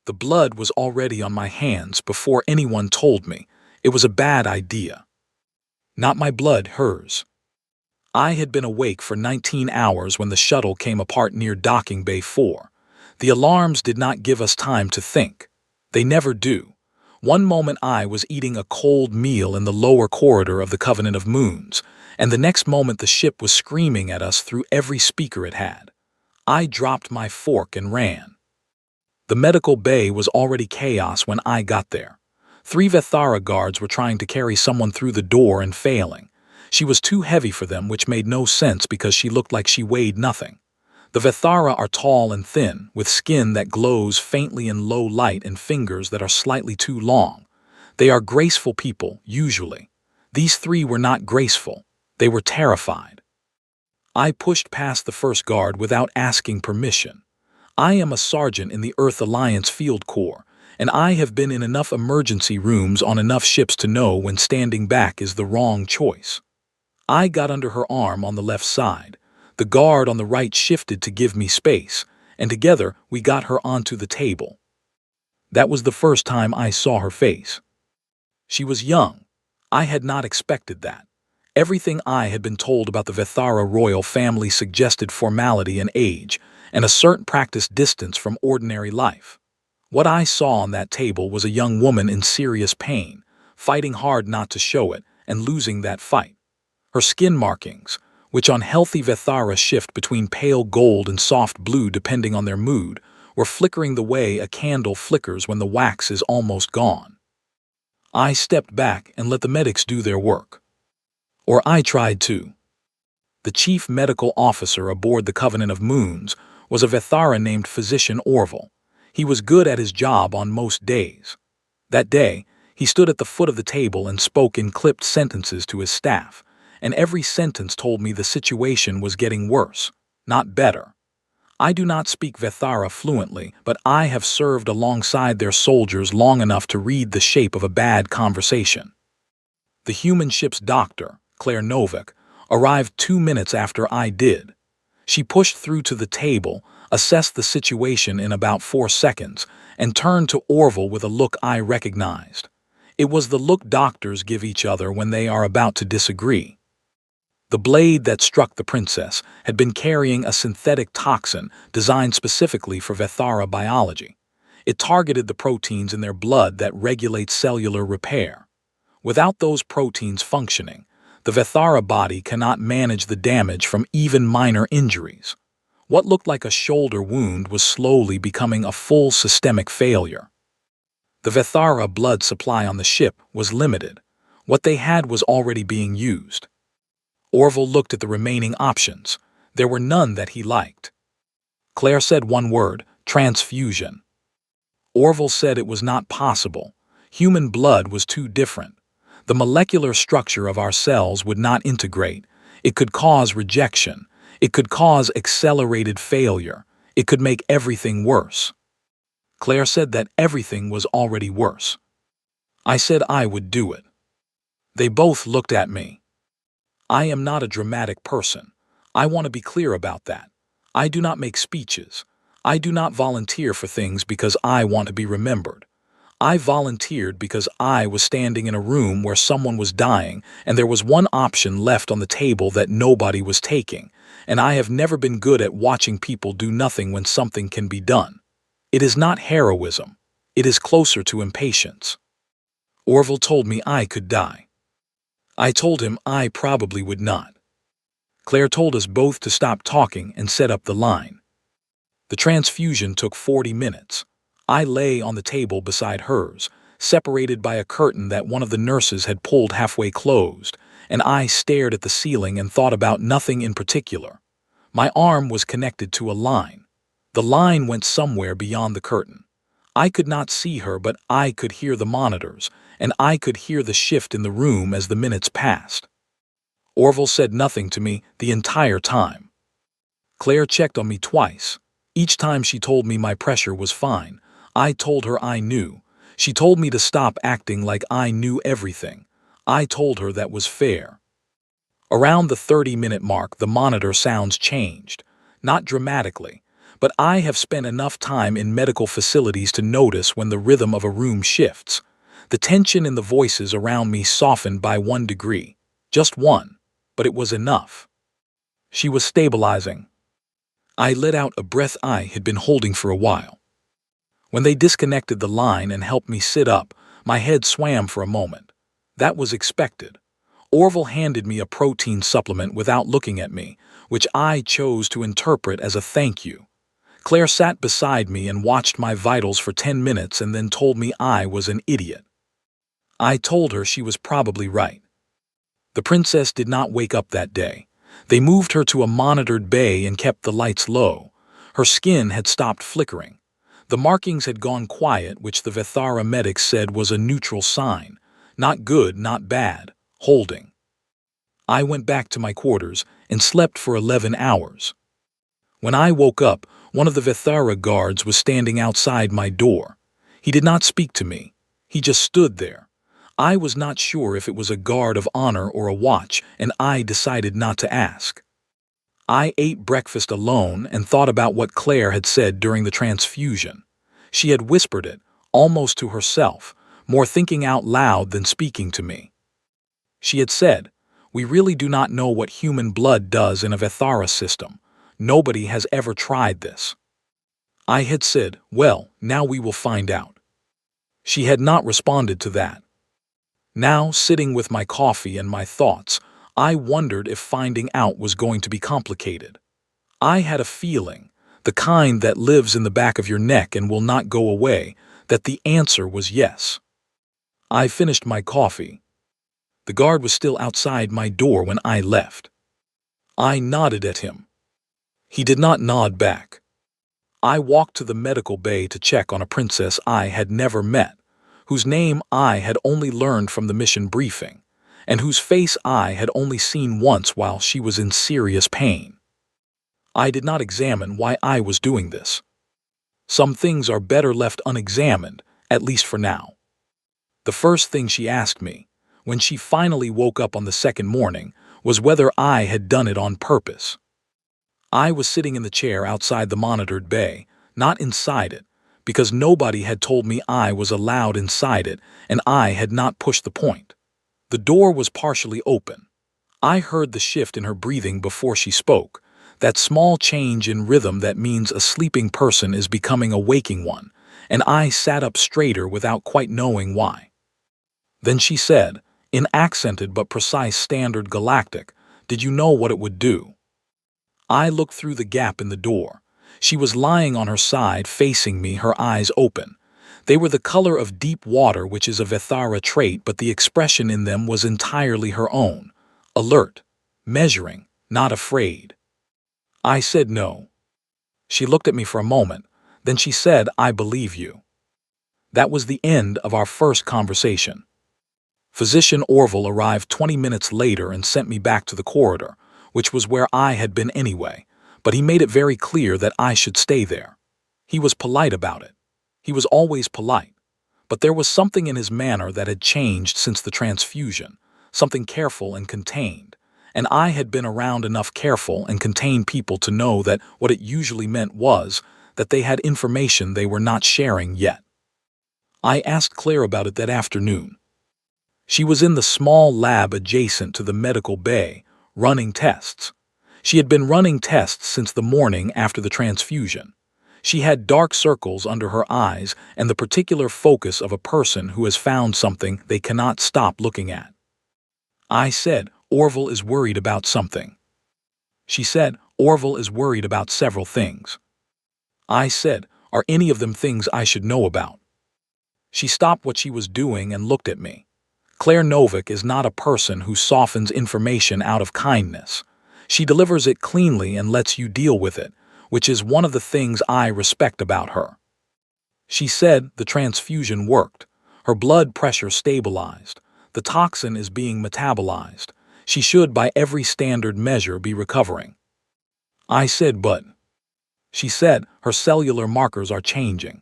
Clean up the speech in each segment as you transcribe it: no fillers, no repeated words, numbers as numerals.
The blood was already on my hands before anyone told me. It was a bad idea. Not my blood, hers. I had been awake for 19 hours when the shuttle came apart near Docking Bay 4. The alarms did not give us time to think. They never do. One moment I was eating a cold meal in the lower corridor of the Covenant of Moons, and the next moment the ship was screaming at us through every speaker it had. I dropped my fork and ran. The medical bay was already chaos when I got there. 3 Vethara guards were trying to carry someone through the door and failing. She was too heavy for them, which made no sense because she looked like she weighed nothing. The Vethara are tall and thin, with skin that glows faintly in low light and fingers that are slightly too long. They are graceful people, usually. These 3 were not graceful. They were terrified. I pushed past the first guard without asking permission. I am a sergeant in the Earth Alliance Field Corps, and I have been in enough emergency rooms on enough ships to know when standing back is the wrong choice. I got under her arm on the left side. The guard on the right shifted to give me space, and together we got her onto the table. That was the first time I saw her face. She was young. I had not expected that. Everything I had been told about the Vethara royal family suggested formality and age, and a certain practiced distance from ordinary life. What I saw on that table was a young woman in serious pain, fighting hard not to show it, and losing that fight. Her skin markings, which on healthy Vethara shift between pale gold and soft blue depending on their mood, were flickering the way a candle flickers when the wax is almost gone. I stepped back and let the medics do their work. Or I tried to. The chief medical officer aboard the Covenant of Moons was a Vethara named Physician Orville. He was good at his job on most days. That day, he stood at the foot of the table and spoke in clipped sentences to his staff, and every sentence told me the situation was getting worse, not better. I do not speak Vethara fluently, but I have served alongside their soldiers long enough to read the shape of a bad conversation. The human ship's doctor, Claire Novak, arrived 2 minutes after I did. She pushed through to the table, assessed the situation in about 4 seconds, and turned to Orville with a look I recognized. It was the look doctors give each other when they are about to disagree. The blade that struck the princess had been carrying a synthetic toxin designed specifically for Vethara biology. It targeted the proteins in their blood that regulate cellular repair. Without those proteins functioning, the Vethara body cannot manage the damage from even minor injuries. What looked like a shoulder wound was slowly becoming a full systemic failure. The Vethara blood supply on the ship was limited. What they had was already being used. Orville looked at the remaining options. There were none that he liked. Claire said one word: transfusion. Orville said it was not possible. Human blood was too different. The molecular structure of our cells would not integrate. It could cause rejection. It could cause accelerated failure. It could make everything worse. Claire said that everything was already worse. I said I would do it. They both looked at me. I am not a dramatic person. I want to be clear about that. I do not make speeches. I do not volunteer for things because I want to be remembered. I volunteered because I was standing in a room where someone was dying and there was one option left on the table that nobody was taking, and I have never been good at watching people do nothing when something can be done. It is not heroism. It is closer to impatience. Orville told me I could die. I told him I probably would not. Claire told us both to stop talking and set up the line. The transfusion took 40 minutes. I lay on the table beside hers, separated by a curtain that one of the nurses had pulled halfway closed, and I stared at the ceiling and thought about nothing in particular. My arm was connected to a line. The line went somewhere beyond the curtain. I could not see her, but I could hear the monitors, and I could hear the shift in the room as the minutes passed. Orville said nothing to me the entire time. Claire checked on me twice. Each time she told me my pressure was fine. I told her I knew. She told me to stop acting like I knew everything. I told her that was fair. Around the 30-minute mark, the monitor sounds changed. Not dramatically, but I have spent enough time in medical facilities to notice when the rhythm of a room shifts. The tension in the voices around me softened by 1 degree. Just one, but it was enough. She was stabilizing. I let out a breath I had been holding for a while. When they disconnected the line and helped me sit up, my head swam for a moment. That was expected. Orville handed me a protein supplement without looking at me, which I chose to interpret as a thank you. Claire sat beside me and watched my vitals for 10 minutes and then told me I was an idiot. I told her she was probably right. The princess did not wake up that day. They moved her to a monitored bay and kept the lights low. Her skin had stopped flickering. The markings had gone quiet, which the Vethara medics said was a neutral sign. Not good, not bad. Holding. I went back to my quarters and slept for 11 hours. When I woke up, one of the Vethara guards was standing outside my door. He did not speak to me. He just stood there. I was not sure if it was a guard of honor or a watch, and I decided not to ask. I ate breakfast alone and thought about what Claire had said during the transfusion. She had whispered it, almost to herself, more thinking out loud than speaking to me. She had said, "We really do not know what human blood does in a Vethara system. Nobody has ever tried this." I had said, "Well, now we will find out." She had not responded to that. Now, sitting with my coffee and my thoughts, I wondered if finding out was going to be complicated. I had a feeling, the kind that lives in the back of your neck and will not go away, that the answer was yes. I finished my coffee. The guard was still outside my door when I left. I nodded at him. He did not nod back. I walked to the medical bay to check on a princess I had never met, whose name I had only learned from the mission briefing, and whose face I had only seen once while she was in serious pain. I did not examine why I was doing this. Some things are better left unexamined, at least for now. The first thing she asked me, when she finally woke up on the second morning, was whether I had done it on purpose. I was sitting in the chair outside the monitored bay, not inside it, because nobody had told me I was allowed inside it, and I had not pushed the point. The door was partially open. I heard the shift in her breathing before she spoke, that small change in rhythm that means a sleeping person is becoming a waking one, and I sat up straighter without quite knowing why. Then she said, in accented but precise standard galactic, "Did you know what it would do?" I looked through the gap in the door. She was lying on her side facing me, her eyes open. They were the color of deep water, which is a Vethara trait, but the expression in them was entirely her own. Alert, measuring, not afraid. I said no. She looked at me for a moment. Then she said, "I believe you." That was the end of our first conversation. Physician Orville arrived 20 minutes later and sent me back to the corridor, which was where I had been anyway, but he made it very clear that I should stay there. He was polite about it. He was always polite. But there was something in his manner that had changed since the transfusion, something careful and contained, and I had been around enough careful and contained people to know that what it usually meant was that they had information they were not sharing yet. I asked Claire about it that afternoon. She was in the small lab adjacent to the medical bay, running tests. She had been running tests since the morning after the transfusion. She had dark circles under her eyes and the particular focus of a person who has found something they cannot stop looking at. I said, "Orville is worried about something." She said, "Orville is worried about several things." I said, "Are any of them things I should know about?" She stopped what she was doing and looked at me. Claire Novak is not a person who softens information out of kindness. She delivers it cleanly and lets you deal with it, which is one of the things I respect about her. She said the transfusion worked. Her blood pressure stabilized. The toxin is being metabolized. She should, by every standard measure, be recovering. I said, "But..." She said her cellular markers are changing.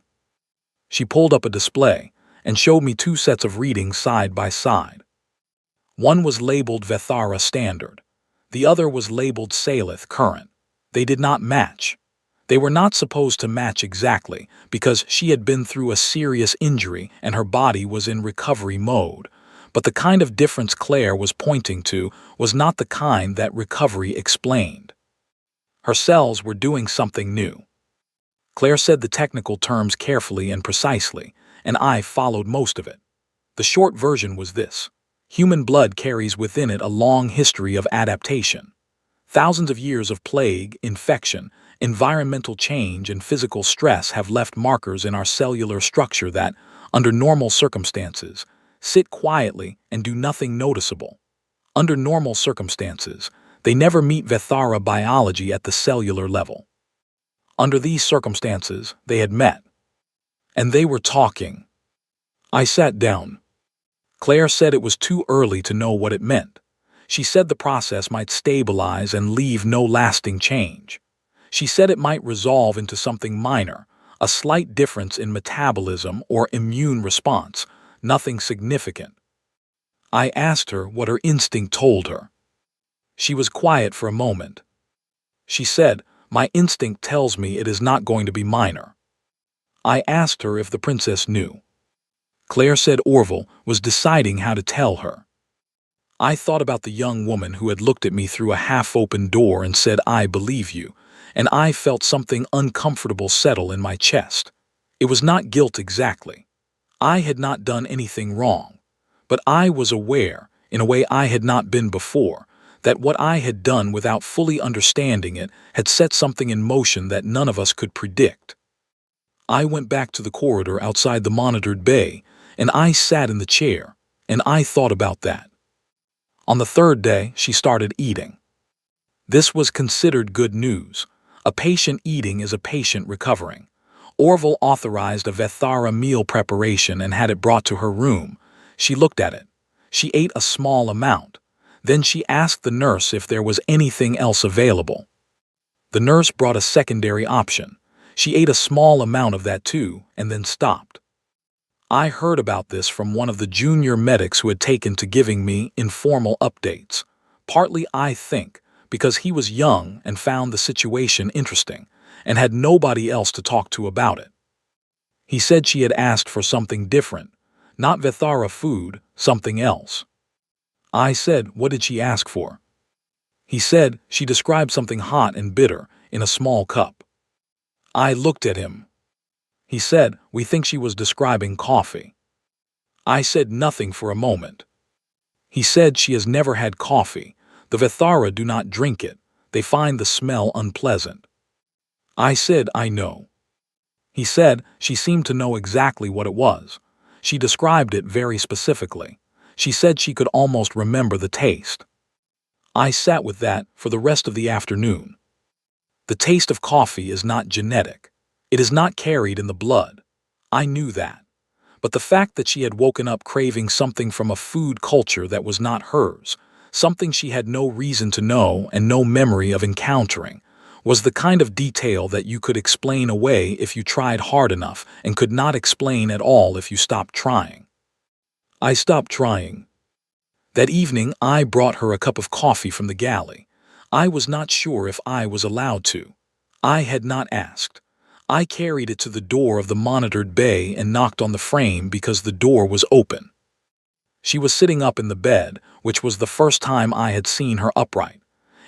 She pulled up a display and showed me 2 sets of readings side by side. One was labeled Vethara Standard. The other was labeled Salith Current. They did not match. They were not supposed to match exactly because she had been through a serious injury and her body was in recovery mode. But the kind of difference Claire was pointing to was not the kind that recovery explained. Her cells were doing something new. Claire said the technical terms carefully and precisely, and I followed most of it. The short version was this: human blood carries within it a long history of adaptation. Thousands of years of plague, infection, environmental change, and physical stress have left markers in our cellular structure that, under normal circumstances, sit quietly and do nothing noticeable. Under normal circumstances, they never meet Vethara biology at the cellular level. Under these circumstances, they had met. And they were talking. I sat down. Claire said it was too early to know what it meant. She said the process might stabilize and leave no lasting change. She said it might resolve into something minor, a slight difference in metabolism or immune response, nothing significant. I asked her what her instinct told her. She was quiet for a moment. She said, "My instinct tells me it is not going to be minor." I asked her if the princess knew. Claire said Orville was deciding how to tell her. I thought about the young woman who had looked at me through a half-open door and said, "I believe you," and I felt something uncomfortable settle in my chest. It was not guilt exactly. I had not done anything wrong, but I was aware, in a way I had not been before, that what I had done without fully understanding it had set something in motion that none of us could predict. I went back to the corridor outside the monitored bay, and I sat in the chair, and I thought about that. On the third day, she started eating. This was considered good news. A patient eating is a patient recovering. Orville authorized a Vethara meal preparation and had it brought to her room. She looked at it. She ate a small amount. Then she asked the nurse if there was anything else available. The nurse brought a secondary option. She ate a small amount of that too, and then stopped. I heard about this from one of the junior medics who had taken to giving me informal updates. Partly, I think, because he was young and found the situation interesting, and had nobody else to talk to about it. He said she had asked for something different, not Vethara food, something else. I said, "What did she ask for?" He said she described something hot and bitter in a small cup. I looked at him. He said, "We think she was describing coffee." I said nothing for a moment. He said she has never had coffee. The Vethara do not drink it. They find the smell unpleasant. I said, "I know." He said she seemed to know exactly what it was. She described it very specifically. She said she could almost remember the taste. I sat with that for the rest of the afternoon. The taste of coffee is not genetic. It is not carried in the blood. I knew that. But the fact that she had woken up craving something from a food culture that was not hers, something she had no reason to know and no memory of encountering, was the kind of detail that you could explain away if you tried hard enough and could not explain at all if you stopped trying. I stopped trying. That evening, I brought her a cup of coffee from the galley. I was not sure if I was allowed to. I had not asked. I carried it to the door of the monitored bay and knocked on the frame because the door was open. She was sitting up in the bed, which was the first time I had seen her upright.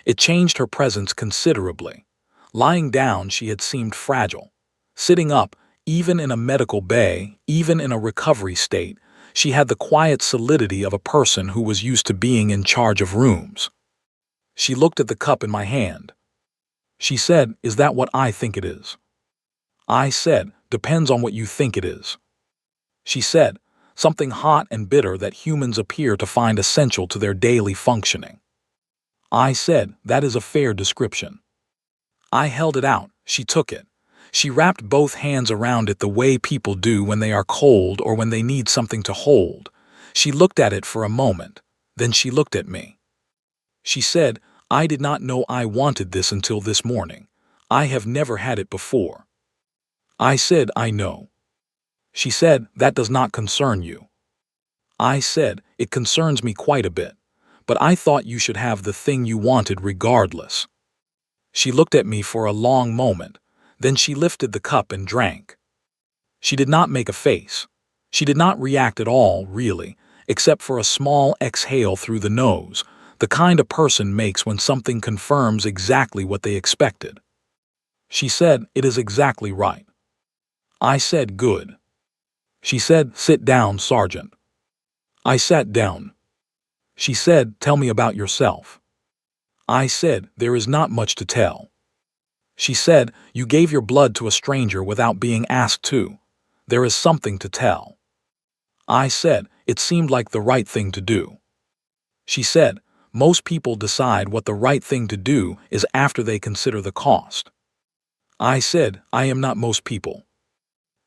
It changed her presence considerably. Lying down, she had seemed fragile. Sitting up, even in a medical bay, even in a recovery state, she had the quiet solidity of a person who was used to being in charge of rooms. She looked at the cup in my hand. She said, "Is that what I think it is?" I said, "Depends on what you think it is." She said, "Something hot and bitter that humans appear to find essential to their daily functioning." I said, "That is a fair description." I held it out. She took it. She wrapped both hands around it the way people do when they are cold or when they need something to hold. She looked at it for a moment. Then she looked at me. She said, "I did not know I wanted this until this morning. I have never had it before." I said, "I know." She said, "That does not concern you." I said, "It concerns me quite a bit, but I thought you should have the thing you wanted regardless." She looked at me for a long moment. Then she lifted the cup and drank. She did not make a face. She did not react at all, really, except for a small exhale through the nose, the kind a person makes when something confirms exactly what they expected. She said, "It is exactly right." I said, "Good." She said, "Sit down, Sergeant." I sat down. She said, "Tell me about yourself." I said, "There is not much to tell." She said, "You gave your blood to a stranger without being asked to. There is something to tell." I said, "It seemed like the right thing to do." She said, "Most people decide what the right thing to do is after they consider the cost." I said, "I am not most people."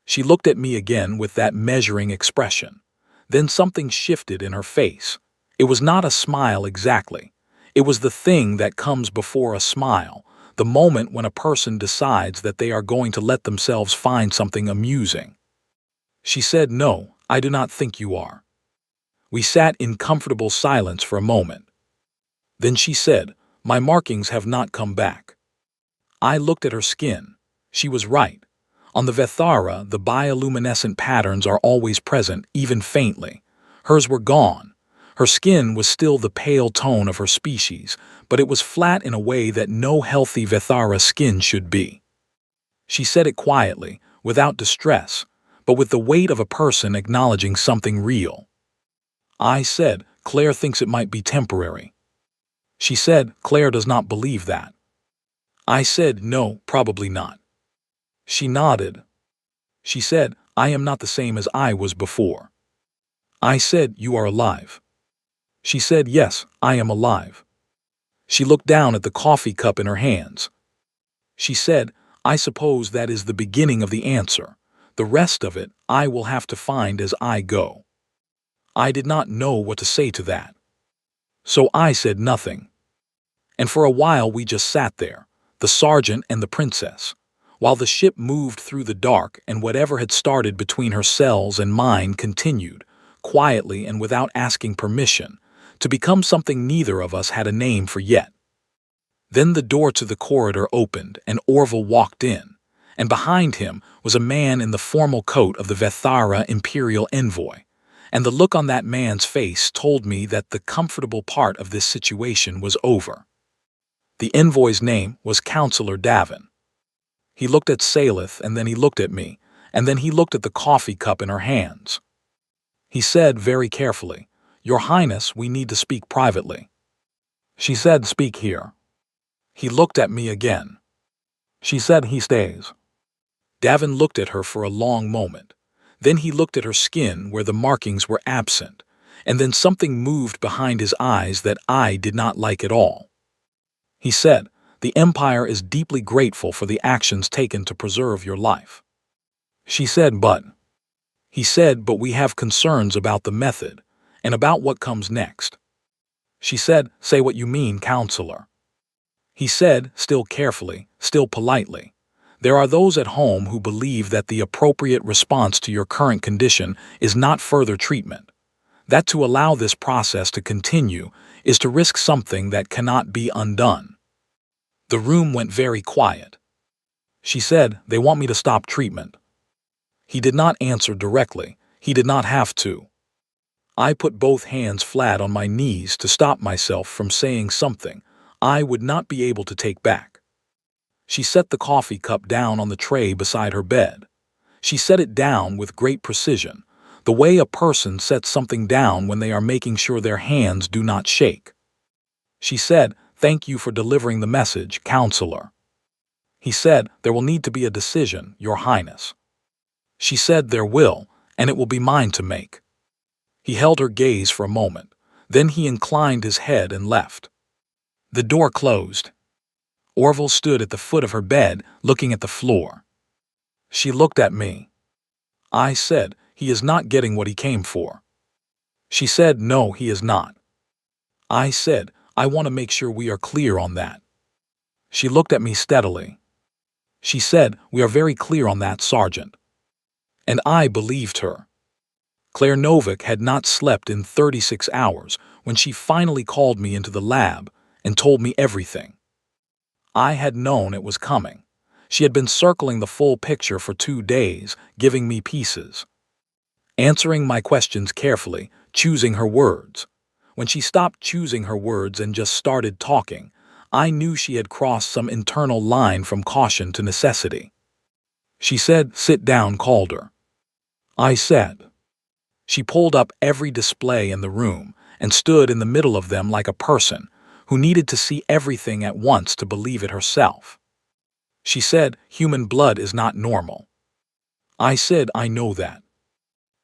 She looked at me again with that measuring expression. Then something shifted in her face. It was not a smile exactly. It was the thing that comes before a smile, the moment when a person decides that they are going to let themselves find something amusing. She said, "No, I do not think you are." We sat in comfortable silence for a moment. Then she said, "My markings have not come back." I looked at her skin. She was right. On the Vethara, the bioluminescent patterns are always present, even faintly. Hers were gone. Her skin was still the pale tone of her species, but it was flat in a way that no healthy Vethara skin should be. She said it quietly, without distress, but with the weight of a person acknowledging something real. I said, "Claire thinks it might be temporary." She said, "Claire does not believe that." I said, "No, probably not." She nodded. She said, "I am not the same as I was before." I said, "You are alive." She said, "Yes, I am alive." She looked down at the coffee cup in her hands. She said, "I suppose that is the beginning of the answer. The rest of it I will have to find as I go." I did not know what to say to that. So I said nothing. And for a while we just sat there, the sergeant and the princess, while the ship moved through the dark and whatever had started between her cells and mine continued, quietly and without asking permission, to become something neither of us had a name for yet. Then the door to the corridor opened and Orville walked in, and behind him was a man in the formal coat of the Vethara Imperial Envoy, and the look on that man's face told me that the comfortable part of this situation was over. The envoy's name was Counselor Davin. He looked at Salith and then he looked at me, and then he looked at the coffee cup in her hands. He said very carefully, "Your Highness, we need to speak privately." She said, "Speak here." He looked at me again. She said, "He stays." Davin looked at her for a long moment. Then he looked at her skin where the markings were absent, and then something moved behind his eyes that I did not like at all. He said, "The Empire is deeply grateful for the actions taken to preserve your life." She said, "But..." He said, "But we have concerns about the method, and about what comes next." She said, "Say what you mean, Counselor." He said, still carefully, still politely, "There are those at home who believe that the appropriate response to your current condition is not further treatment. That to allow this process to continue is to risk something that cannot be undone." The room went very quiet. She said, "They want me to stop treatment." He did not answer directly. He did not have to. I put both hands flat on my knees to stop myself from saying something I would not be able to take back. She set the coffee cup down on the tray beside her bed. She set it down with great precision, the way a person sets something down when they are making sure their hands do not shake. She said, "Thank you for delivering the message, Counselor." He said, "There will need to be a decision, Your Highness." She said, "There will, and it will be mine to make." He held her gaze for a moment. Then he inclined his head and left. The door closed. Orville stood at the foot of her bed, looking at the floor. She looked at me. I said, "He is not getting what he came for." She said, "No, he is not." I said, "I want to make sure we are clear on that." She looked at me steadily. She said, "We are very clear on that, Sergeant." And I believed her. Claire Novick had not slept in 36 hours when she finally called me into the lab and told me everything. I had known it was coming. She had been circling the full picture for 2 days, giving me pieces, answering my questions carefully, choosing her words. When she stopped choosing her words and just started talking, I knew she had crossed some internal line from caution to necessity. She said, "Sit down, Calder." I said. She pulled up every display in the room and stood in the middle of them like a person who needed to see everything at once to believe it herself. She said, "Human blood is not normal." I said, "I know that."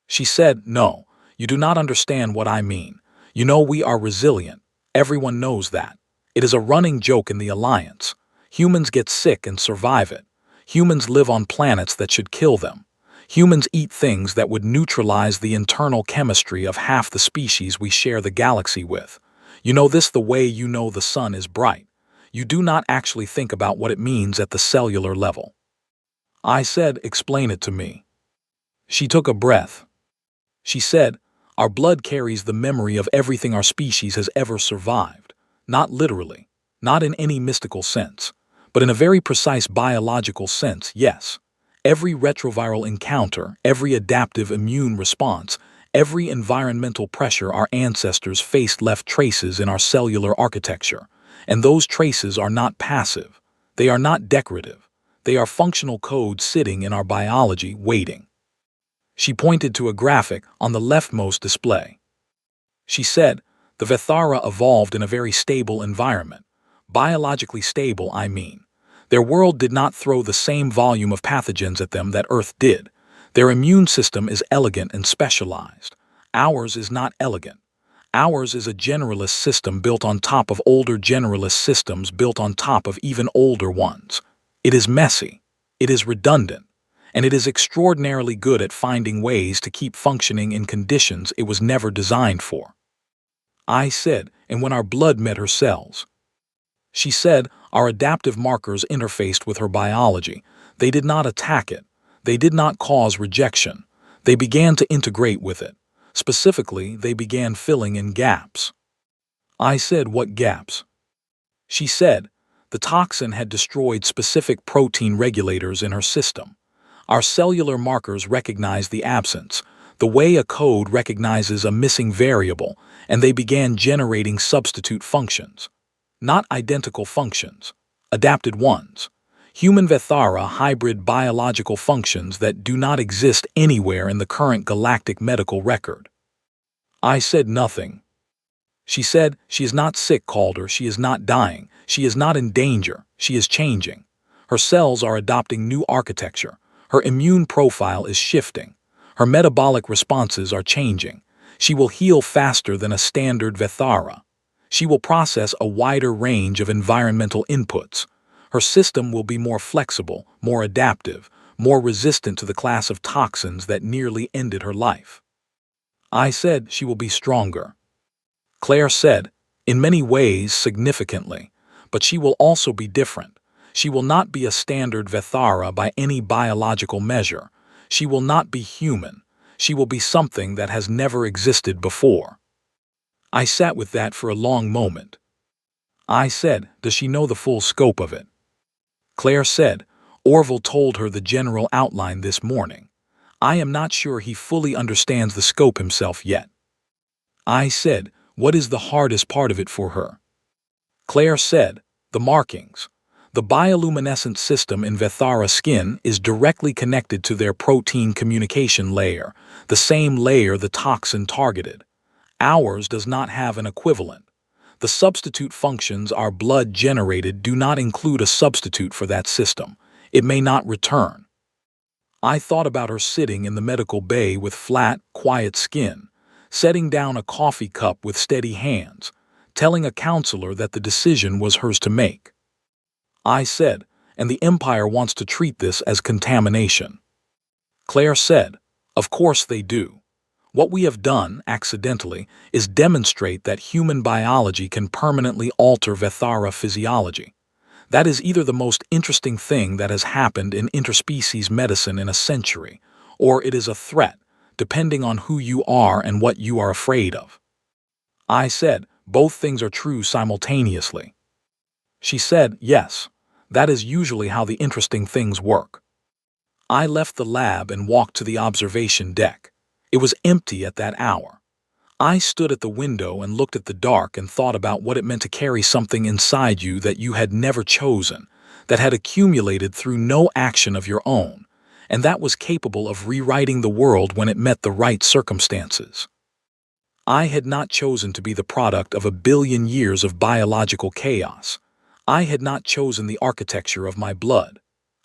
She said, "No, you do not understand what I mean. You know we are resilient. Everyone knows that. It is a running joke in the Alliance. Humans get sick and survive it. Humans live on planets that should kill them. Humans eat things that would neutralize the internal chemistry of half the species we share the galaxy with. You know this the way you know the sun is bright. You do not actually think about what it means at the cellular level." I said, "Explain it to me." She took a breath. She said, "Our blood carries the memory of everything our species has ever survived. Not literally, not in any mystical sense, but in a very precise biological sense, yes. Every retroviral encounter, every adaptive immune response, every environmental pressure our ancestors faced left traces in our cellular architecture. And those traces are not passive. They are not decorative. They are functional codes sitting in our biology waiting." She pointed to a graphic on the leftmost display. She said, "The Vethara evolved in a very stable environment. Biologically stable, I mean. Their world did not throw the same volume of pathogens at them that Earth did. Their immune system is elegant and specialized. Ours is not elegant. Ours is a generalist system built on top of older generalist systems built on top of even older ones. It is messy. It is redundant. And it is extraordinarily good at finding ways to keep functioning in conditions it was never designed for." I said, "And when our blood met her cells?" She said, "Our adaptive markers interfaced with her biology. They did not attack it. They did not cause rejection. They began to integrate with it. Specifically, they began filling in gaps." I said, "What gaps?" She said, "The toxin had destroyed specific protein regulators in her system. Our cellular markers recognize the absence, the way a code recognizes a missing variable, and they began generating substitute functions. Not identical functions, adapted ones. Human Vethara hybrid biological functions that do not exist anywhere in the current galactic medical record." I said nothing. She said, "She is not sick, Calder. She is not dying. She is not in danger. She is changing. Her cells are adopting new architecture. Her immune profile is shifting. Her metabolic responses are changing. She will heal faster than a standard Vethara. She will process a wider range of environmental inputs. Her system will be more flexible, more adaptive, more resistant to the class of toxins that nearly ended her life." I said, "She will be stronger." Claire said, "In many ways, significantly. But she will also be different. She will not be a standard Vethara by any biological measure. She will not be human. She will be something that has never existed before." I sat with that for a long moment. I said, "Does she know the full scope of it?" Claire said, "Orville told her the general outline this morning. I am not sure he fully understands the scope himself yet." I said, "What is the hardest part of it for her?" Claire said, "The markings. The bioluminescent system in Vethara skin is directly connected to their protein communication layer, the same layer the toxin targeted. Ours does not have an equivalent. The substitute functions our blood generated do not include a substitute for that system. It may not return." I thought about her sitting in the medical bay with flat, quiet skin, setting down a coffee cup with steady hands, telling a counselor that the decision was hers to make. I said, "And the Empire wants to treat this as contamination." Claire said, "Of course they do. What we have done, accidentally, is demonstrate that human biology can permanently alter Vethara physiology. That is either the most interesting thing that has happened in interspecies medicine in a century, or it is a threat, depending on who you are and what you are afraid of." I said, "Both things are true simultaneously." She said, "Yes. That is usually how the interesting things work. I left the lab and walked to the observation deck. It was empty at that hour. I stood at the window and looked at the dark and thought about what it meant to carry something inside you that you had never chosen, that had accumulated through no action of your own, and that was capable of rewriting the world when it met the right circumstances. I had not chosen to be the product of a billion years of biological chaos. I had not chosen the architecture of my blood.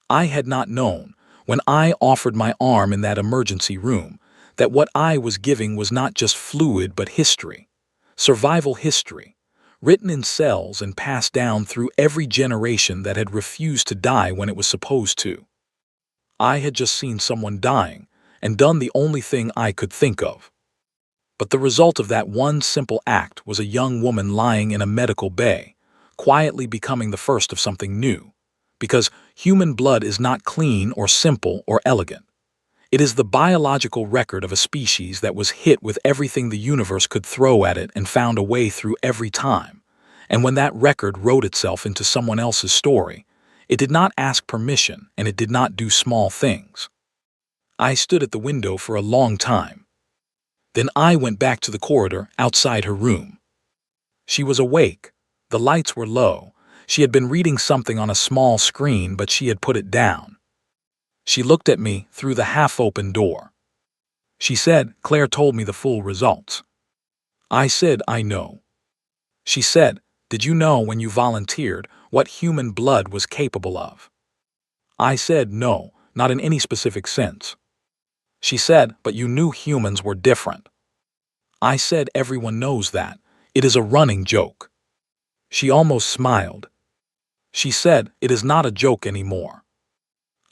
I had not known, when I offered my arm in that emergency room, that what I was giving was not just fluid but history, survival history, written in cells and passed down through every generation that had refused to die when it was supposed to. I had just seen someone dying and done the only thing I could think of. But the result of that one simple act was a young woman lying in a medical bay, quietly becoming the first of something new. Because human blood is not clean or simple or elegant. It is the biological record of a species that was hit with everything the universe could throw at it and found a way through every time. And when that record wrote itself into someone else's story, it did not ask permission and it did not do small things. I stood at the window for a long time. Then I went back to the corridor outside her room. She was awake. The lights were low. She had been reading something on a small screen, but she had put it down. She looked at me through the half-open door. She said, "Claire told me the full results." I said, "I know." She said, "Did you know when you volunteered what human blood was capable of?" I said, "No, not in any specific sense." She said, "But you knew humans were different." I said, "Everyone knows that. It is a running joke." She almost smiled. She said, "It is not a joke anymore."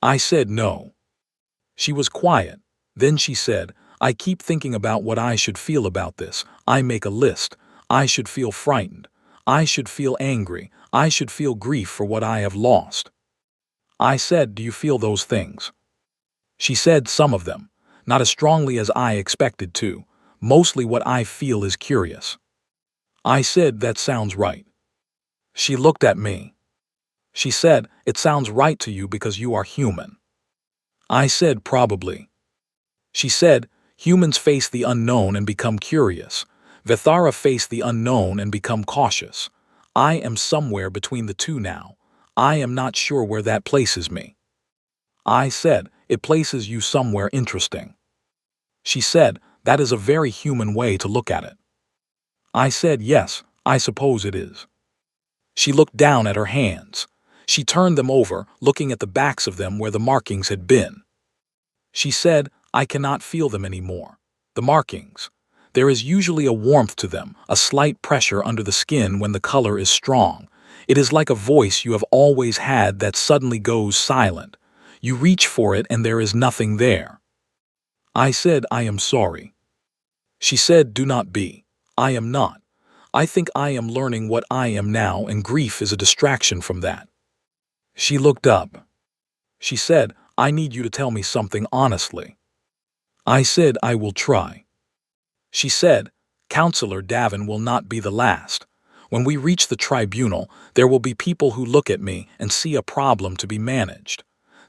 I said, "No." She was quiet. Then she said, "I keep thinking about what I should feel about this. I make a list. I should feel frightened. I should feel angry. I should feel grief for what I have lost." I said, "Do you feel those things?" She said, "Some of them. Not as strongly as I expected to. Mostly what I feel is curious." I said, "That sounds right." She looked at me. She said, "It sounds right to you because you are human." I said, "Probably." She said, "Humans face the unknown and become curious. Vethara face the unknown and become cautious. I am somewhere between the two now. I am not sure where that places me." I said, "It places you somewhere interesting." She said, "That is a very human way to look at it." I said, "Yes, I suppose it is." She looked down at her hands. She turned them over, looking at the backs of them where the markings had been. She said, "I cannot feel them anymore. The markings. There is usually a warmth to them, a slight pressure under the skin when the color is strong. It is like a voice you have always had that suddenly goes silent. You reach for it and there is nothing there." I said, "I am sorry." She said, "Do not be. I am not. I think I am learning what I am now, and grief is a distraction from that." She looked up. She said, "I need you to tell me something honestly." I said, "I will try." She said, "Counselor Davin will not be the last. When we reach the tribunal, there will be people who look at me and see a problem to be managed.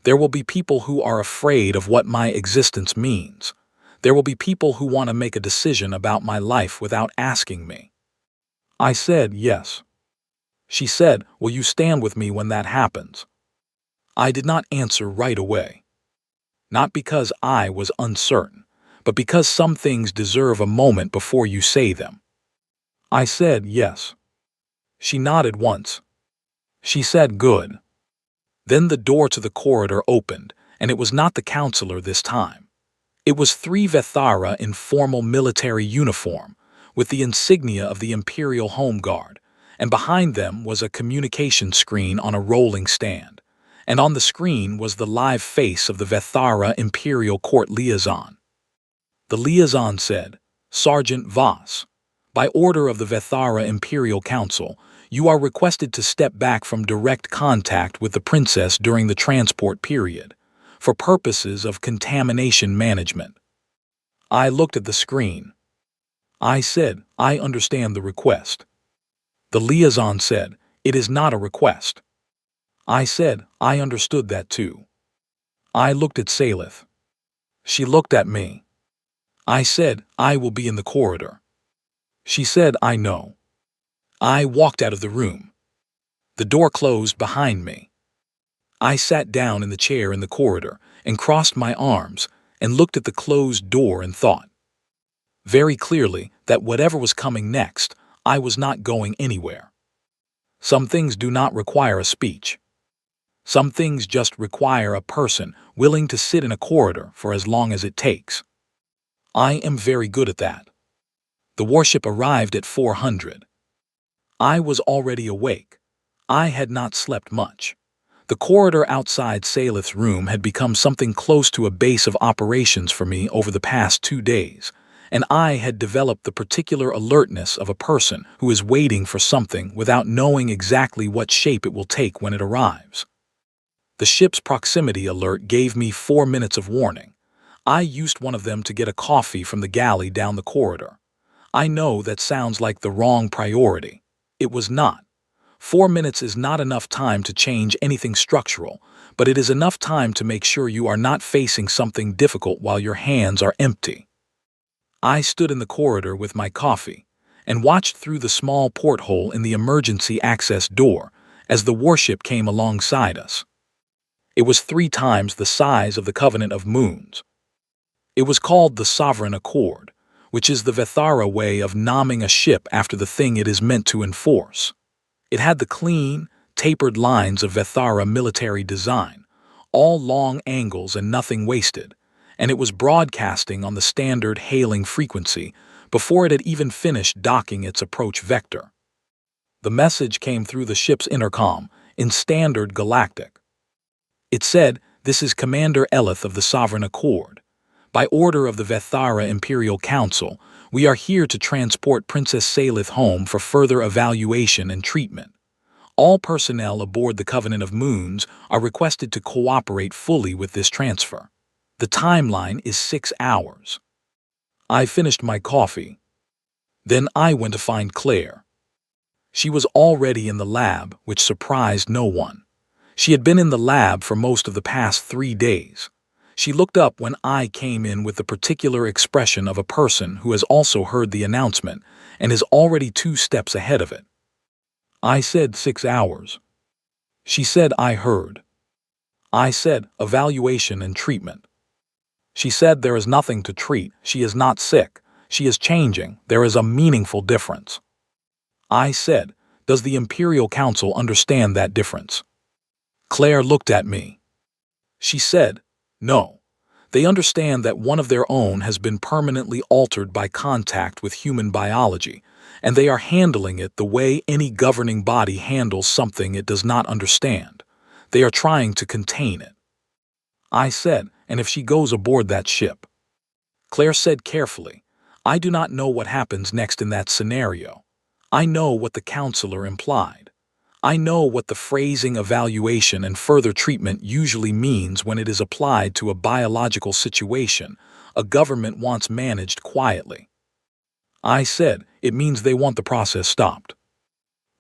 There will be people who are afraid of what my existence means. There will be people who want to make a decision about my life without asking me." I said, "Yes." She said, "Will you stand with me when that happens?" I did not answer right away. Not because I was uncertain, but because some things deserve a moment before you say them. I said, "Yes." She nodded once. She said, "Good." Then the door to the corridor opened, and it was not the counselor this time. It was three Vethara in formal military uniform, with the insignia of the Imperial Home Guard, and behind them was a communication screen on a rolling stand, and on the screen was the live face of the Vethara Imperial Court liaison. The liaison said, "Sergeant Voss, by order of the Vethara Imperial Council, you are requested to step back from direct contact with the princess during the transport period, for purposes of contamination management." I looked at the screen. I said, "I understand the request." The liaison said, "It is not a request." I said, I understood that too. I looked at Salith. She looked at me. I said, I will be in the corridor. She said, I know. I walked out of the room. The door closed behind me. I sat down in the chair in the corridor and crossed my arms and looked at the closed door and thought very clearly that whatever was coming next, I was not going anywhere. Some things do not require a speech. Some things just require a person willing to sit in a corridor for as long as it takes. I am very good at that. The warship arrived at 400. I was already awake. I had not slept much. The corridor outside Salith's room had become something close to a base of operations for me over the past 2 days, and I had developed the particular alertness of a person who is waiting for something without knowing exactly what shape it will take when it arrives. The ship's proximity alert gave me 4 minutes of warning. I used one of them to get a coffee from the galley down the corridor. I know that sounds like the wrong priority. It was not. 4 minutes is not enough time to change anything structural, but it is enough time to make sure you are not facing something difficult while your hands are empty. I stood in the corridor with my coffee and watched through the small porthole in the emergency access door as the warship came alongside us. It was 3 times the size of the Covenant of Moons. It was called the Sovereign Accord, which is the Vethara way of naming a ship after the thing it is meant to enforce. It had the clean, tapered lines of Vethara military design, all long angles and nothing wasted, and it was broadcasting on the standard hailing frequency before it had even finished docking its approach vector. The message came through the ship's intercom in standard galactic. It said, "This is Commander Elith of the Sovereign Accord. By order of the Vethara Imperial Council, we are here to transport Princess Salith home for further evaluation and treatment. All personnel aboard the Covenant of Moons are requested to cooperate fully with this transfer. The timeline is 6 hours." I finished my coffee. Then I went to find Claire. She was already in the lab, which surprised no one. She had been in the lab for most of the past 3 days. She looked up when I came in with the particular expression of a person who has also heard the announcement and is already 2 steps ahead of it. I said 6 hours. She said I heard. I said evaluation and treatment. She said there is nothing to treat, she is not sick, she is changing, there is a meaningful difference. I said, does the Imperial Council understand that difference? Claire looked at me. She said, no. They understand that one of their own has been permanently altered by contact with human biology, and they are handling it the way any governing body handles something it does not understand. They are trying to contain it. I said, and if she goes aboard that ship? Claire said carefully, I do not know what happens next in that scenario. I know what the counselor implied. I know what the phrasing evaluation and further treatment usually means when it is applied to a biological situation a government wants managed quietly. I said, it means they want the process stopped.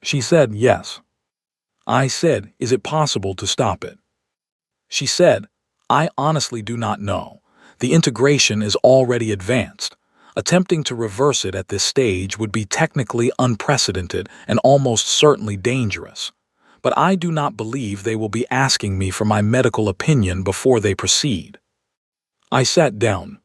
She said, yes. I said, is it possible to stop it? She said, I honestly do not know. The integration is already advanced. Attempting to reverse it at this stage would be technically unprecedented and almost certainly dangerous. But I do not believe they will be asking me for my medical opinion before they proceed. I sat down.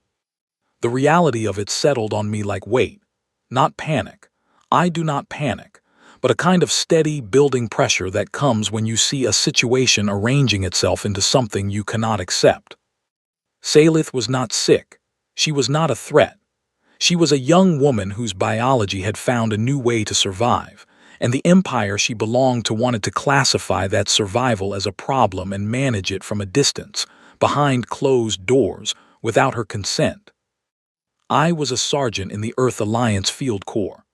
The reality of it settled on me like weight. Not panic. I do not panic, but a kind of steady building pressure that comes when you see a situation arranging itself into something you cannot accept. Salith was not sick. She was not a threat. She was a young woman whose biology had found a new way to survive, and the empire she belonged to wanted to classify that survival as a problem and manage it from a distance, behind closed doors, without her consent. I was a sergeant in the Earth Alliance Field Corps.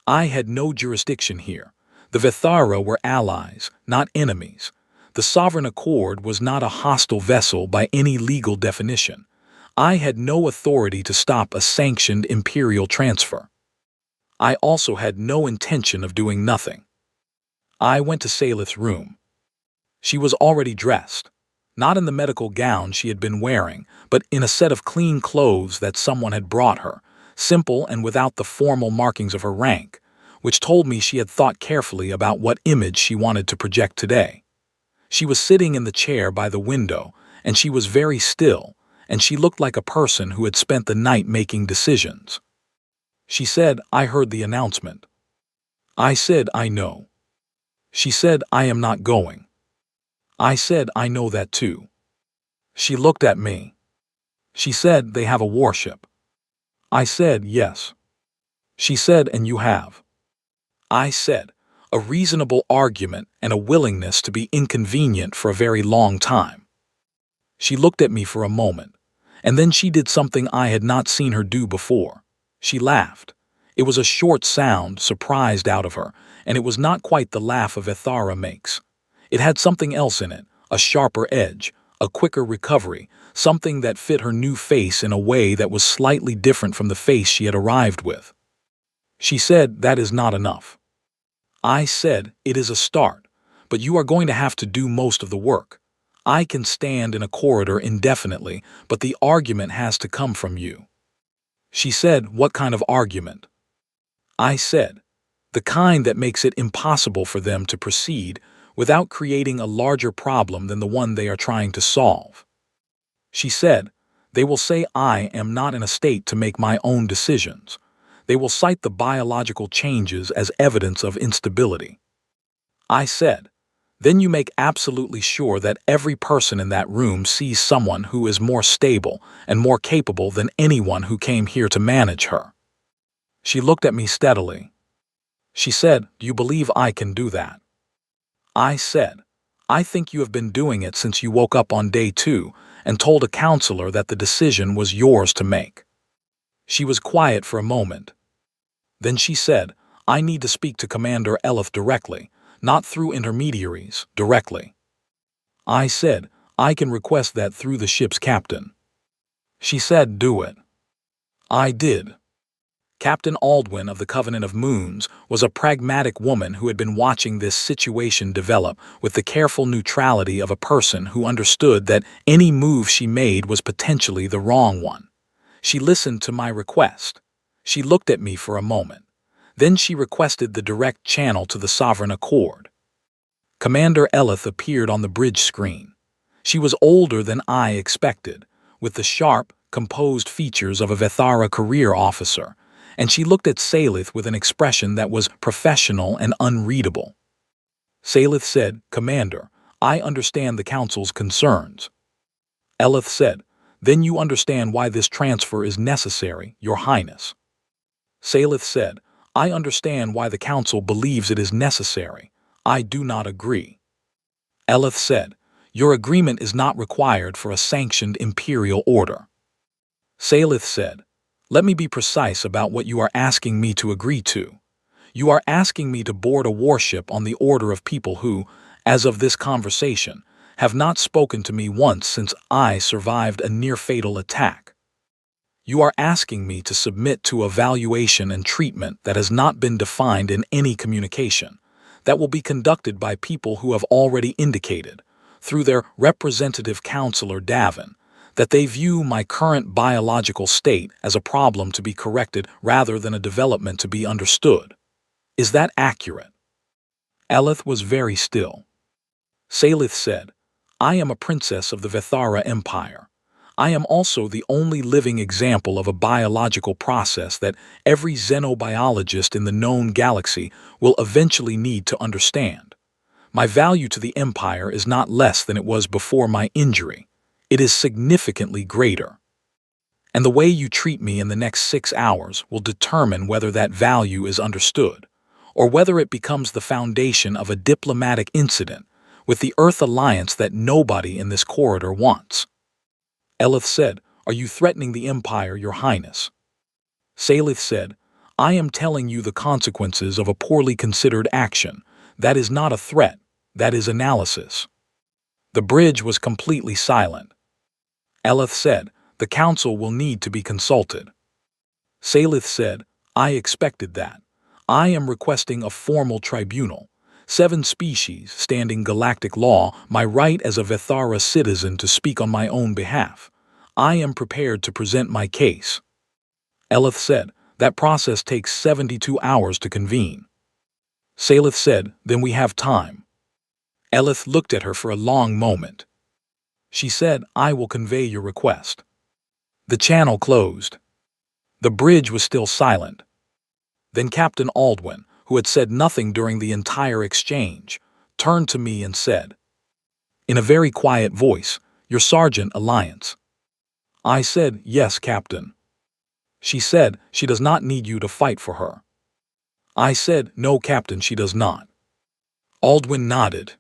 I had no jurisdiction here. The Vethara were allies, not enemies. The Sovereign Accord was not a hostile vessel by any legal definition. I had no authority to stop a sanctioned imperial transfer. I also had no intention of doing nothing. I went to Salith's room. She was already dressed, not in the medical gown she had been wearing, but in a set of clean clothes that someone had brought her, simple and without the formal markings of her rank, which told me she had thought carefully about what image she wanted to project today. She was sitting in the chair by the window, and she was very still, and she looked like a person who had spent the night making decisions. She said, "I heard the announcement." I said, "I know." She said, "I am not going." I said, "I know that too." She looked at me. She said, "They have a warship." I said, "Yes." She said, "And you have." I said, "A reasonable argument and a willingness to be inconvenient for a very long time." She looked at me for a moment, and then she did something I had not seen her do before. She laughed. It was a short sound, surprised out of her, and it was not quite the laugh of Ethara makes. It had something else in it, a sharper edge, a quicker recovery, something that fit her new face in a way that was slightly different from the face she had arrived with. She said, "That is not enough." I said, "It is a start, but you are going to have to do most of the work. I can stand in a corridor indefinitely, but the argument has to come from you." She said, "What kind of argument?" I said, "The kind that makes it impossible for them to proceed without creating a larger problem than the one they are trying to solve." She said, "They will say I am not in a state to make my own decisions. They will cite the biological changes as evidence of instability." I said, "Then you make absolutely sure that every person in that room sees someone who is more stable and more capable than anyone who came here to manage her." She looked at me steadily. She said, "Do you believe I can do that?" I said, "I think you have been doing it since you woke up on day 2 and told a counselor that the decision was yours to make." She was quiet for a moment. Then she said, "I need to speak to Commander Elith directly, not through intermediaries, directly." I said, "I can request that through the ship's captain." She said, "Do it." I did. Captain Aldwin of the Covenant of Moons was a pragmatic woman who had been watching this situation develop with the careful neutrality of a person who understood that any move she made was potentially the wrong one. She listened to my request. She looked at me for a moment. Then she requested the direct channel to the Sovereign Accord. Commander Elith appeared on the bridge screen. She was older than I expected, with the sharp, composed features of a Vethara career officer, and she looked at Salith with an expression that was professional and unreadable. Salith said, "Commander, I understand the Council's concerns." Elith said, "Then you understand why this transfer is necessary, Your Highness." Salith said, "I understand why the Council believes it is necessary. I do not agree." Elith said, "Your agreement is not required for a sanctioned imperial order." Salith said, "Let me be precise about what you are asking me to agree to. You are asking me to board a warship on the order of people who, as of this conversation, have not spoken to me once since I survived a near-fatal attack. You are asking me to submit to evaluation and treatment that has not been defined in any communication, that will be conducted by people who have already indicated, through their representative counselor Davin, that they view my current biological state as a problem to be corrected rather than a development to be understood. Is that accurate?" Elith was very still. Salith said, "I am a princess of the Vethara Empire. I am also the only living example of a biological process that every xenobiologist in the known galaxy will eventually need to understand. My value to the Empire is not less than it was before my injury. It is significantly greater. And the way you treat me in the next 6 hours will determine whether that value is understood, or whether it becomes the foundation of a diplomatic incident with the Earth Alliance that nobody in this corridor wants." Elith said, "Are you threatening the Empire, Your Highness?" Salith said, "I am telling you the consequences of a poorly considered action. That is not a threat, that is analysis." The bridge was completely silent. Elith said, "The Council will need to be consulted." Salith said, "I expected that. I am requesting a formal tribunal. 7 species, standing galactic law, my right as a Vethara citizen to speak on my own behalf. I am prepared to present my case. Eleth said, that process takes 72 hours to convene. Salith said, then we have time. Eleth looked at her for a long moment. She said, I will convey your request. The channel closed. The bridge was still silent. Then Captain Aldwin, who had said nothing during the entire exchange, turned to me and said, in a very quiet voice, your Sergeant Alliance. I said, yes, Captain. She said, she does not need you to fight for her. I said, no, Captain, she does not. Aldwin nodded.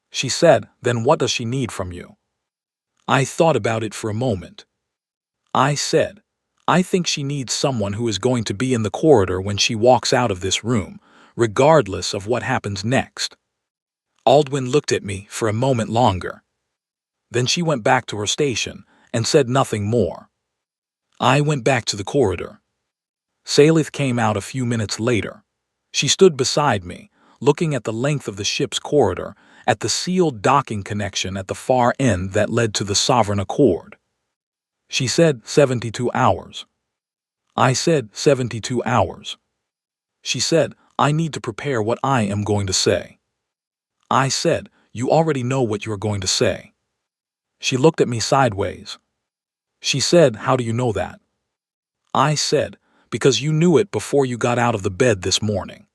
She said, then what does she need from you? I thought about it for a moment. I said, I think she needs someone who is going to be in the corridor when she walks out of this room, regardless of what happens next. Aldwin looked at me for a moment longer. Then she went back to her station and said nothing more. I went back to the corridor. Salith came out a few minutes later. She stood beside me, looking at the length of the ship's corridor, at the sealed docking connection at the far end that led to the Sovereign Accord. She said 72 hours. I said 72 hours. She said, I need to prepare what I am going to say. I said, you already know what you are going to say. She looked at me sideways. She said, how do you know that? I said, because you knew it before you got out of the bed this morning.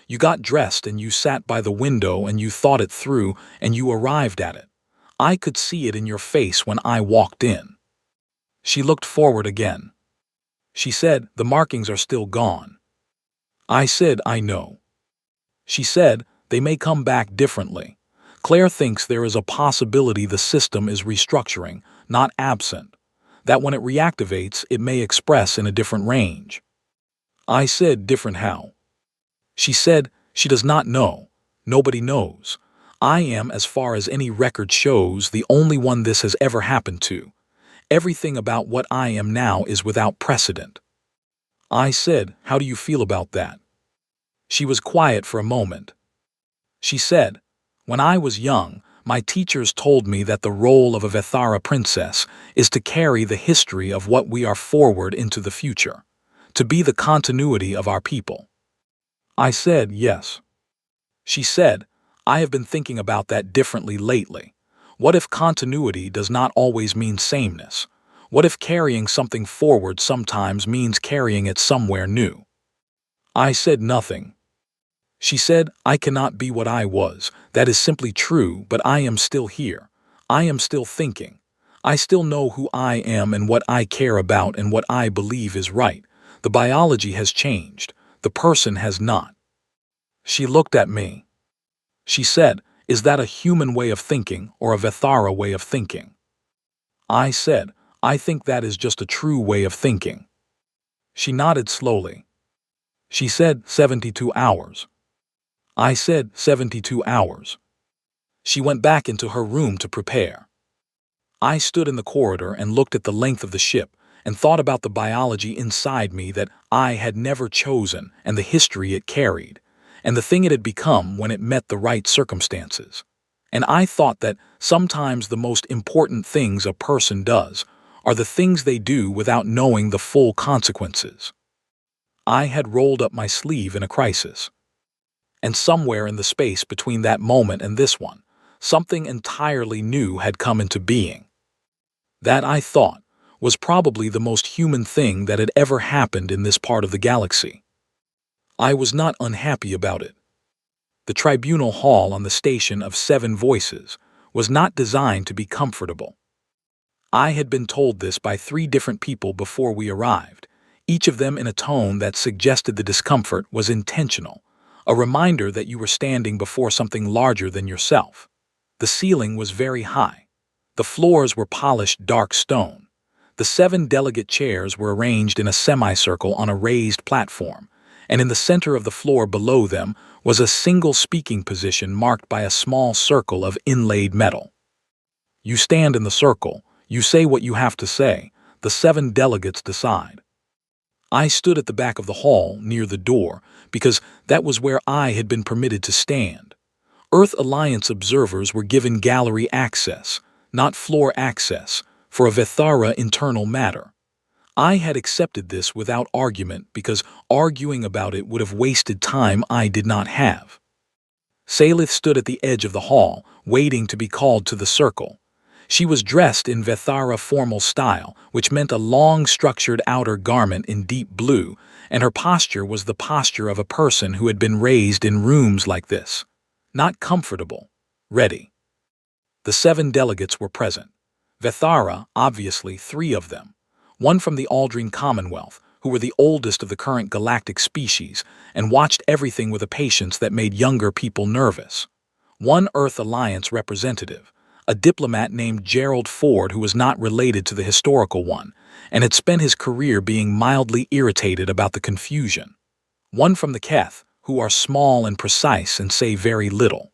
You got dressed and you sat by the window and you thought it through and you arrived at it. I could see it in your face when I walked in. She looked forward again. She said, the markings are still gone. I said, I know. She said, they may come back differently. Claire thinks there is a possibility the system is restructuring, not absent. That when it reactivates, it may express in a different range. I said, different how? She said, she does not know. Nobody knows. I am, as far as any record shows, the only one this has ever happened to. Everything about what I am now is without precedent. I said, how do you feel about that? She was quiet for a moment. She said, when I was young, my teachers told me that the role of a Vethara princess is to carry the history of what we are forward into the future, to be the continuity of our people. I said, yes. She said, I have been thinking about that differently lately. What if continuity does not always mean sameness? What if carrying something forward sometimes means carrying it somewhere new? I said nothing. She said, I cannot be what I was. That is simply true, but I am still here. I am still thinking. I still know who I am and what I care about and what I believe is right. The biology has changed. The person has not. She looked at me. She said, is that a human way of thinking or a Vethara way of thinking? I said, I think that is just a true way of thinking. She nodded slowly. She said, 72 hours. I said, 72 hours. She went back into her room to prepare. I stood in the corridor and looked at the length of the ship and thought about the biology inside me that I had never chosen and the history it carried, and the thing it had become when it met the right circumstances. And I thought that sometimes the most important things a person does are the things they do without knowing the full consequences. I had rolled up my sleeve in a crisis. And somewhere in the space between that moment and this one, something entirely new had come into being. That, I thought, was probably the most human thing that had ever happened in this part of the galaxy. I was not unhappy about it. The tribunal hall on the station of 7 Voices was not designed to be comfortable. I had been told this by 3 different people before we arrived, each of them in a tone that suggested the discomfort was intentional, a reminder that you were standing before something larger than yourself. The ceiling was very high. The floors were polished dark stone. The 7 delegate chairs were arranged in a semicircle on a raised platform, and in the center of the floor below them was a single speaking position marked by a small circle of inlaid metal. You stand in the circle, you say what you have to say, the 7 delegates decide. I stood at the back of the hall, near the door, because that was where I had been permitted to stand. Earth Alliance observers were given gallery access, not floor access, for a Vethara internal matter. I had accepted this without argument because arguing about it would have wasted time I did not have. Salith stood at the edge of the hall, waiting to be called to the circle. She was dressed in Vethara formal style, which meant a long structured outer garment in deep blue, and her posture was the posture of a person who had been raised in rooms like this. Not comfortable, ready. The 7 delegates were present. Vethara, obviously 3 of them. One from the Aldrine Commonwealth, who were the oldest of the current galactic species, and watched everything with a patience that made younger people nervous. One Earth Alliance representative, a diplomat named Gerald Ford who was not related to the historical one, and had spent his career being mildly irritated about the confusion. One from the Keth, who are small and precise and say very little.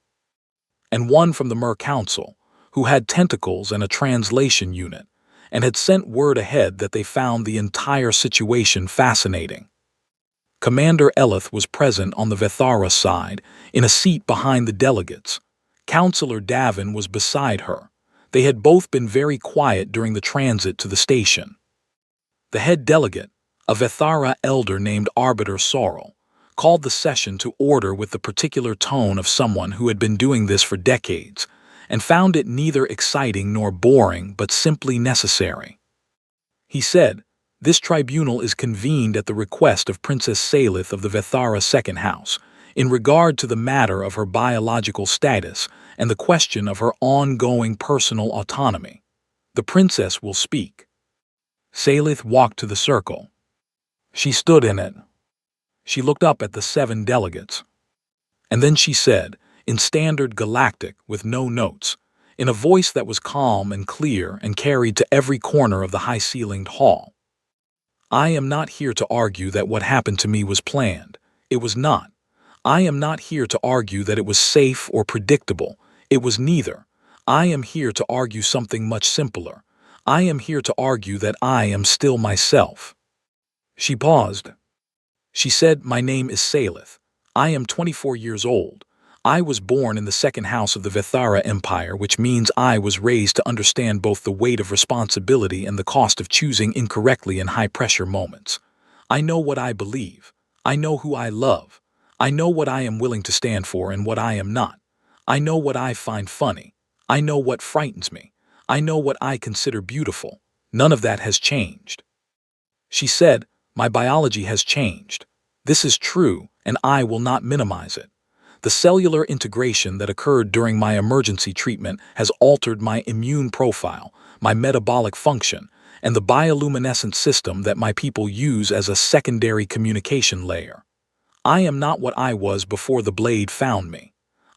And one from the Mer Council, who had tentacles and a translation unit, and had sent word ahead that they found the entire situation fascinating. Commander Elith was present on the Vethara side, in a seat behind the delegates. Counselor Davin was beside her. They had both been very quiet during the transit to the station. The head delegate, a Vethara elder named Arbiter Sorrel, called the session to order with the particular tone of someone who had been doing this for decades, and found it neither exciting nor boring but simply necessary. He said, "This tribunal is convened at the request of Princess Salith of the Vethara Second House, in regard to the matter of her biological status and the question of her ongoing personal autonomy. The princess will speak." Salith walked to the circle. She stood in it. She looked up at the 7 delegates. And then she said, in standard galactic with no notes, in a voice that was calm and clear and carried to every corner of the high-ceilinged hall, "I am not here to argue that what happened to me was planned. It was not. I am not here to argue that it was safe or predictable. It was neither. I am here to argue something much simpler. I am here to argue that I am still myself." She paused. She said, "My name is Salith. I am 24 years old. I was born in the 2nd house of the Vethara Empire, which means I was raised to understand both the weight of responsibility and the cost of choosing incorrectly in high-pressure moments. I know what I believe. I know who I love. I know what I am willing to stand for and what I am not. I know what I find funny. I know what frightens me. I know what I consider beautiful. None of that has changed." She said, "My biology has changed. This is true, and I will not minimize it. The cellular integration that occurred during my emergency treatment has altered my immune profile, my metabolic function, and the bioluminescent system that my people use as a secondary communication layer. I am not what I was before the blade found me.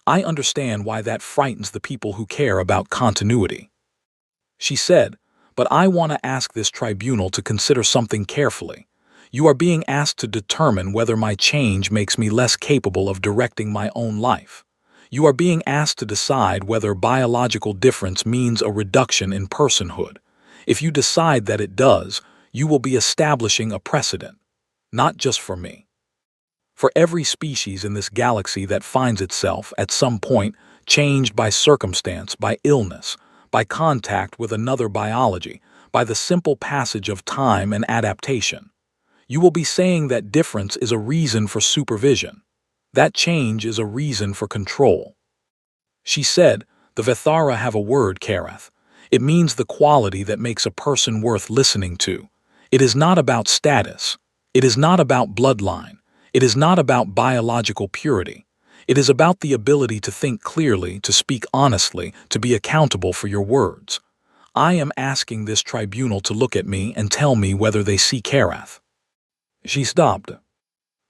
I understand why that frightens the people who care about continuity." She said, "But I want to ask this tribunal to consider something carefully. You are being asked to determine whether my change makes me less capable of directing my own life. You are being asked to decide whether biological difference means a reduction in personhood. If you decide that it does, you will be establishing a precedent, not just for me. For every species in this galaxy that finds itself, at some point, changed by circumstance, by illness, by contact with another biology, by the simple passage of time and adaptation. You will be saying that difference is a reason for supervision. That change is a reason for control." She said, "The Vethara have a word, Karath. It means the quality that makes a person worth listening to. It is not about status. It is not about bloodline. It is not about biological purity. It is about the ability to think clearly, to speak honestly, to be accountable for your words. I am asking this tribunal to look at me and tell me whether they see Karath." She stopped.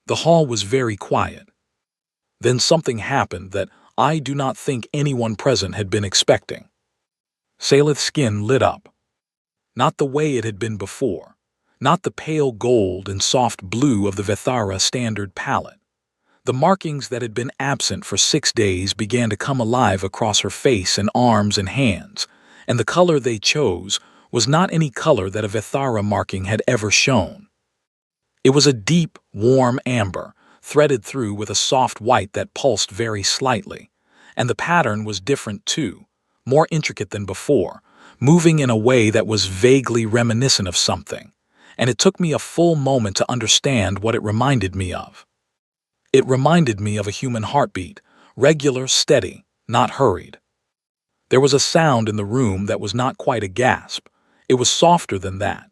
The hall was very quiet. Then something happened that I do not think anyone present had been expecting. Salith's skin lit up. Not the way it had been before. Not the pale gold and soft blue of the Vethara standard palette. The markings that had been absent for 6 days began to come alive across her face and arms and hands, and the color they chose was not any color that a Vethara marking had ever shown. It was a deep, warm amber, threaded through with a soft white that pulsed very slightly, And the pattern was different too, more intricate than before, moving in a way that was vaguely reminiscent of something. And it took me a full moment to understand what it reminded me of. It reminded me of a human heartbeat, regular, steady, not hurried. There was a sound in the room that was not quite a gasp. It was softer than that.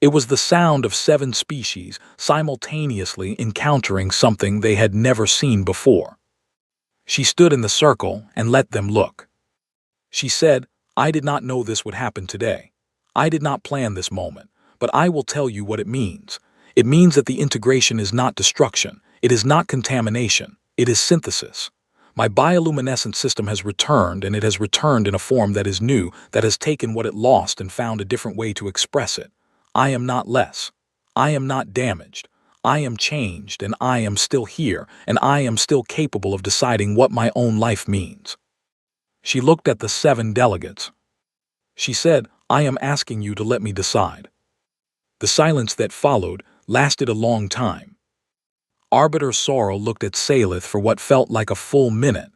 It was the sound of 7 species simultaneously encountering something they had never seen before. She stood in the circle and let them look. She said, "I did not know this would happen today. I did not plan this moment, but I will tell you what it means. It means that the integration is not destruction. It is not contamination. It is synthesis. My bioluminescent system has returned, and it has returned in a form that is new, that has taken what it lost and found a different way to express it. I am not less. I am not damaged. I am changed, and I am still here, and I am still capable of deciding what my own life means." She looked at the 7 delegates. She said, "I am asking you to let me decide." The silence that followed lasted a long time. Arbiter Sorrel looked at Salith for what felt like a full minute.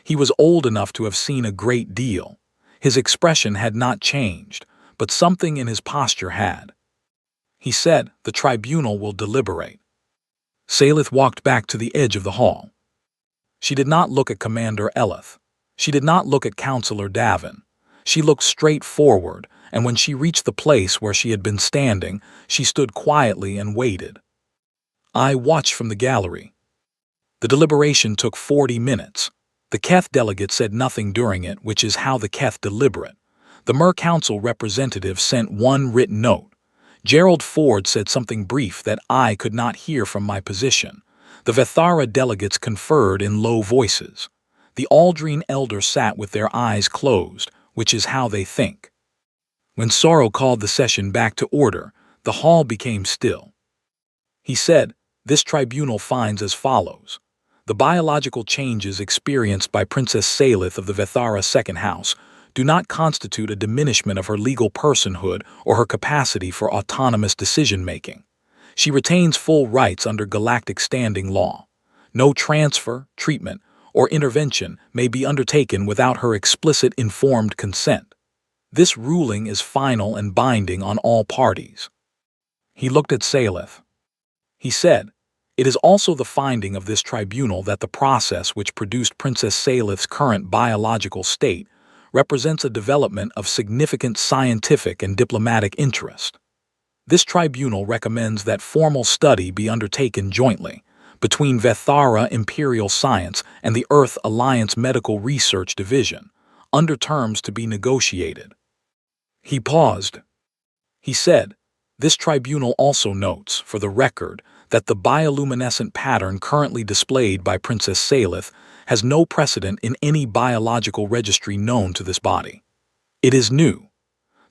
He was old enough to have seen a great deal. His expression had not changed, but something in his posture had. He said, "The tribunal will deliberate." Salith walked back to the edge of the hall. She did not look at Commander Eleth. She did not look at Counselor Davin. She looked straight forward, and when she reached the place where she had been standing, she stood quietly and waited. I watched from the gallery. The deliberation took 40 minutes. The Keth delegate said nothing during it, which is how the Keth deliberate. The Mer Council representative sent one written note. Gerald Ford said something brief that I could not hear from my position. The Vethara delegates conferred in low voices. The Aldrine elder sat with their eyes closed, which is how they think. When Sorrow called the session back to order, the hall became still. He said, "This tribunal finds as follows. The biological changes experienced by Princess Salith of the Vethara Second House do not constitute a diminishment of her legal personhood or her capacity for autonomous decision-making. She retains full rights under galactic standing law. No transfer, treatment, or intervention may be undertaken without her explicit informed consent. This ruling is final and binding on all parties." He looked at Salith. He said, "It is also the finding of this tribunal that the process which produced Princess Salith's current biological state represents a development of significant scientific and diplomatic interest. This tribunal recommends that formal study be undertaken jointly between Vethara Imperial Science and the Earth Alliance Medical Research Division, under terms to be negotiated." He paused. He said, "This tribunal also notes, for the record, that the bioluminescent pattern currently displayed by Princess Salith has no precedent in any biological registry known to this body. It is new.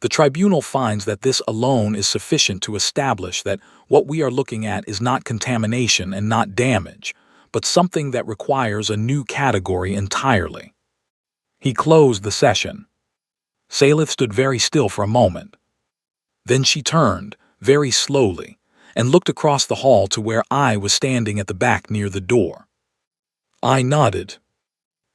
The tribunal finds that this alone is sufficient to establish that what we are looking at is not contamination and not damage, but something that requires a new category entirely." He closed the session. Salith stood very still for a moment. Then she turned, very slowly, and looked across the hall to where I was standing at the back near the door. I nodded.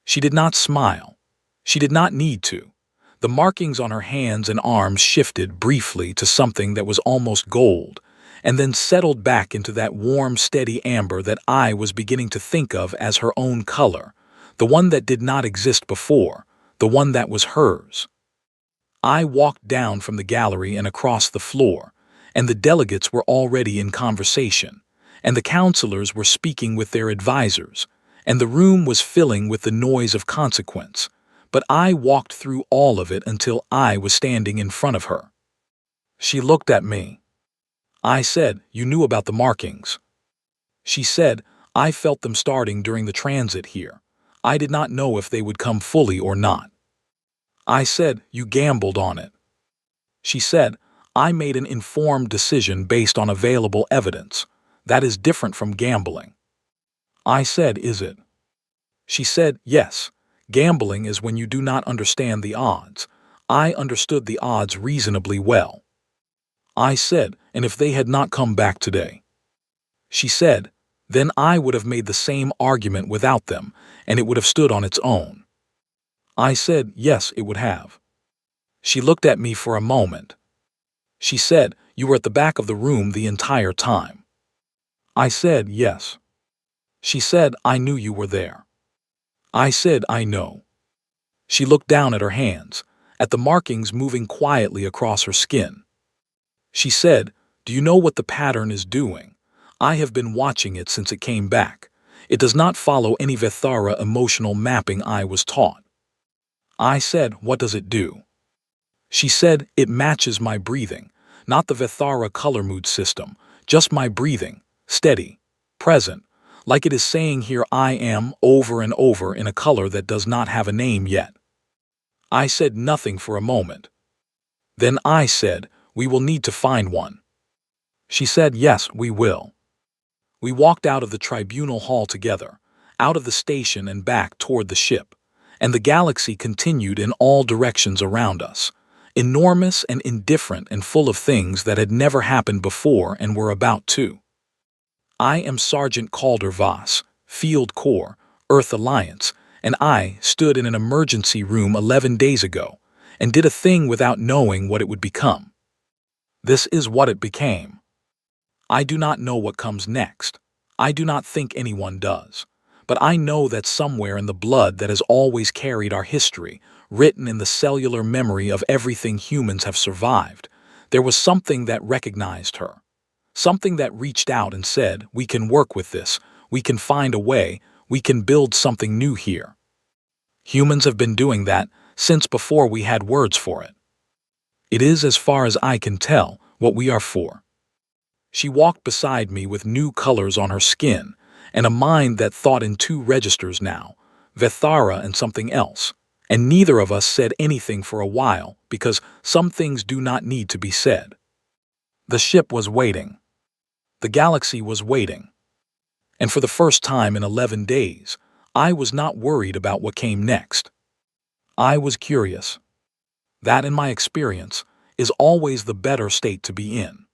She did not smile. She did not need to. The markings on her hands and arms shifted briefly to something that was almost gold, and then settled back into that warm, steady amber that I was beginning to think of as her own color, the one that did not exist before, the one that was hers. I walked down from the gallery and across the floor, and the delegates were already in conversation, and the counselors were speaking with their advisors, and the room was filling with the noise of consequence, but I walked through all of it until I was standing in front of her. She looked at me. I said, "You knew about the markings." She said, "I felt them starting during the transit here. I did not know if they would come fully or not." I said, "You gambled on it." She said, "I made an informed decision based on available evidence. That is different from gambling." I said, "Is it?" She said, "Yes. Gambling is when you do not understand the odds. I understood the odds reasonably well." I said, "And if they had not come back today?" She said, "Then I would have made the same argument without them, and it would have stood on its own. I said, yes, it would have. She looked at me for a moment. She said, you were at the back of the room the entire time. I said, yes. She said, I knew you were there. I said, I know. She looked down at her hands, at the markings moving quietly across her skin. She said, do you know what the pattern is doing? I have been watching it since it came back. It does not follow any Vethara emotional mapping I was taught. I said, what does it do? She said, it matches my breathing, not the Vethara color mood system, just my breathing, steady, present, like it is saying here I am over and over in a color that does not have a name yet. I said nothing for a moment. Then I said, we will need to find one. She said, yes, we will. We walked out of the tribunal hall together, out of the station and back toward the ship, and the galaxy continued in all directions around us, enormous and indifferent and full of things that had never happened before and were about to. I am Sergeant Calder Voss, Field Corps, Earth Alliance, and I stood in an emergency room 11 days ago and did a thing without knowing what it would become. This is what it became. I do not know what comes next. I do not think anyone does. But I know that somewhere in the blood that has always carried our history, written in the cellular memory of everything humans have survived, there was something that recognized her. Something that reached out and said, we can work with this, we can find a way, we can build something new here. Humans have been doing that since before we had words for it. It is, as far as I can tell, what we are for. She walked beside me with new colors on her skin and a mind that thought in two registers now, Vethara and something else, and neither of us said anything for a while because some things do not need to be said. The ship was waiting. The galaxy was waiting. And for the first time in 11 days, I was not worried about what came next. I was curious. That, in my experience, is always the better state to be in.